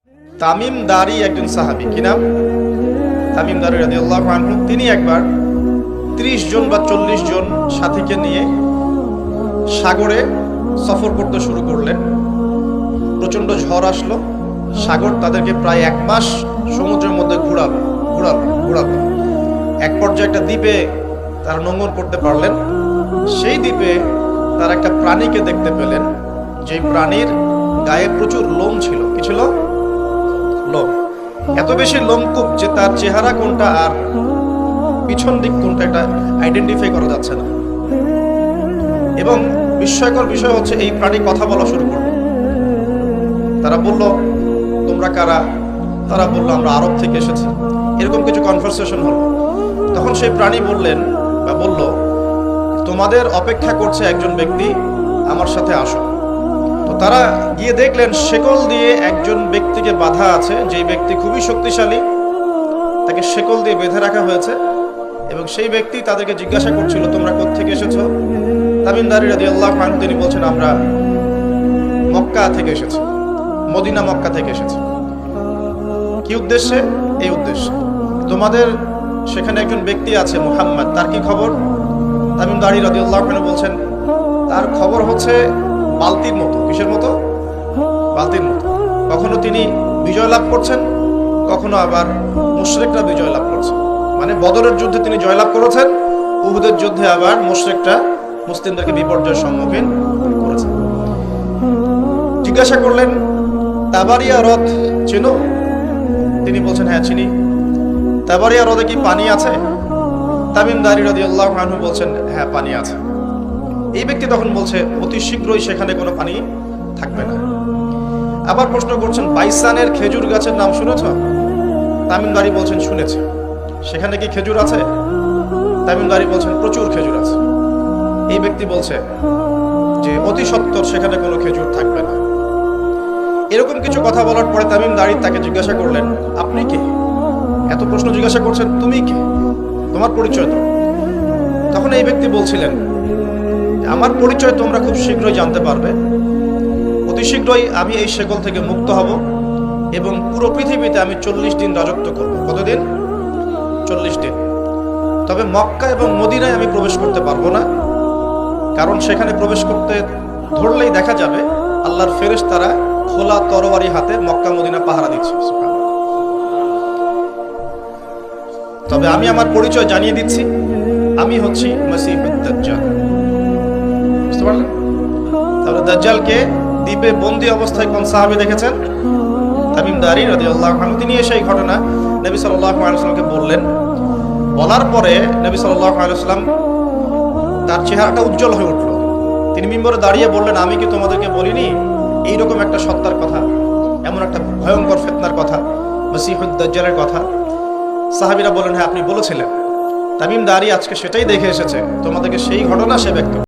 তামিম দারি একজন সাহাবী, কি নাম? তামিম দারি রাদিয়াল্লাহু আনহু। তিনি একবার 30 জন বা 40 জন সাথীকে নিয়ে সাগরে সফর করতে শুরু করলেন। প্রচন্ড ঝড় আসলো, সাগর তাদেরকে প্রায় 1 মাস সমুদ্রের মধ্যে ঘুরালো। এক পর্যায়ে একটা দ্বীপে তারা নোঙর করতে পারলেন। সেই দ্বীপে তারা একটা প্রাণীকে দেখতে পেলেন, যে প্রাণীর গায়ে প্রচুর লোম ছিল। কি ছিল? লোম। এত বেশি লোমকূপ যে তার চেহারা কোনটা আর পিছন দিক কোনটা এটা আইডেন্টিফাই করা যাচ্ছে না। এবং বিস্ময়কর বিষয় হচ্ছে এই প্রাণী কথা বলা শুরু করল। তারা বলল, তোমরা কারা? তারা বলল, আমরা আরব থেকে এসেছি। এরকম কিছু কনভারসেশন হলো। তখন সেই প্রাণী বললেন বা বলল, তোমাদের অপেক্ষা করছে একজন ব্যক্তি, আমার সাথে আসো। তো তারা গিয়ে দেখলেন শেকল দিয়ে একজন ব্যক্তিকে বাঁধা আছে, যেই ব্যক্তি খুবই শক্তিশালী, তাকে শেকল দিয়ে বেঁধে রাখা হয়েছে। এবং সেই ব্যক্তি তাদেরকে জিজ্ঞাসা করছিল, তোমরা কোত্থেকে এসেছো? তামিম দারি রাদিয়াল্লাহু আনহু তিনি বলছেন, আমরা মক্কা থেকে এসেছি, মদিনা মক্কা থেকে এসেছি। কি উদ্দেশ্যে? এই উদ্দেশ্যে, তোমাদের সেখানে একজন ব্যক্তি আছে মুহাম্মদ, তার কি খবর? তামিম দারি রাদিয়াল্লাহু আনহু বলছেন, তার খবর হচ্ছে বালতির মতো। কিসের মতো? বালতির মতো। কখনো তিনি বিজয় লাভ করছেন, কখনো আবার মুশরিকরা বিজয় লাভ করছে। মানে বদরের যুদ্ধে তিনি জয়লাভ করেছেন, উহুদের যুদ্ধে আবার মুশরিকরা মুসলিমদেরকে বিপর্যয়ের সম্মুখীন করেছেন। জিজ্ঞাসা করলেন, তাবারিয়া হ্রদ চেনো? তিনি বলছেন, হ্যাঁ চিনি। তাবারিয়া হ্রদে কি পানি আছে? তামিম দারি রাদিয়াল্লাহু আনহু বলছেন, হ্যাঁ পানি আছে। এই ব্যক্তি তখন বলছে, অতি শীঘ্রই সেখানে কোনো পানি থাকবে না। আবার প্রশ্ন করছেন, বাইসানের খেজুর গাছের নাম শুনেছ? তামিম দারি বলছেন, শুনেছি। সেখানে কি খেজুর আছে? তামিম দারি বলছেন, প্রচুর খেজুর আছে। এই ব্যক্তি বলছে যে অতি সত্বর সেখানে কোনো খেজুর থাকবে না। এরকম কিছু কথা বলার পরে তামিম দারি তাকে জিজ্ঞাসা করলেন, আপনি কে? এত প্রশ্ন জিজ্ঞাসা করছেন, তুমি কে? তোমার পরিচয় তো? তখন এই ব্যক্তি বলছিলেন, আমার পরিচয় তোমরা খুব শীঘ্রই জানতে পারবে। অতি শীঘ্রই আমি এই শেকল থেকে মুক্ত হব এবং পুরো পৃথিবীতে আমি 40 দিন রাজত্ব করব। কতদিন? 40 দিন। তবে মক্কা এবং মদিনায় আমি প্রবেশ করতে পারবো না, কারণ সেখানে প্রবেশ করতে ধরলেই দেখা যাবে আল্লাহর ফেরেশতারা খোলা তরবারি হাতে মক্কা মদিনা পাহারা দিচ্ছে। তবে আমি আমার পরিচয় জানিয়ে দিচ্ছি, আমি হচ্ছি মসিহুদ দাজ্জাল। বুঝতে পারলেন? তাহলে দাজ্জালকে দ্বীপে বন্দী অবস্থায় কোন সাহাবী দেখেছেন? তামিম দারি রাদিয়াল্লাহু আনহু। তিনি এসে এই ঘটনা নবী সাল্লাল্লাহু আলাইহি ওয়াসাল্লামকে বললেন। বলার পরে নবী সাল্লাল্লাহু আলাইহি ওয়াসাল্লাম তার চেহারাটা উজ্জ্বল হয়ে উঠল। তিনি মিম্বরে দাঁড়িয়ে বললেন, আমি কি তোমাদেরকে বলিনি এইরকম একটা সত্তার কথা, এমন একটা ভয়ঙ্কর ফিতনার কথা, মসিহুদ দাজ্জালের কথা? সাহাবীরা বলেন, হ্যাঁ আপনি বলেছিলেন। তামিম দারি আজকে সেটাই দেখে এসেছে, তোমাদেরকে সেই ঘটনা সে ব্যক্ত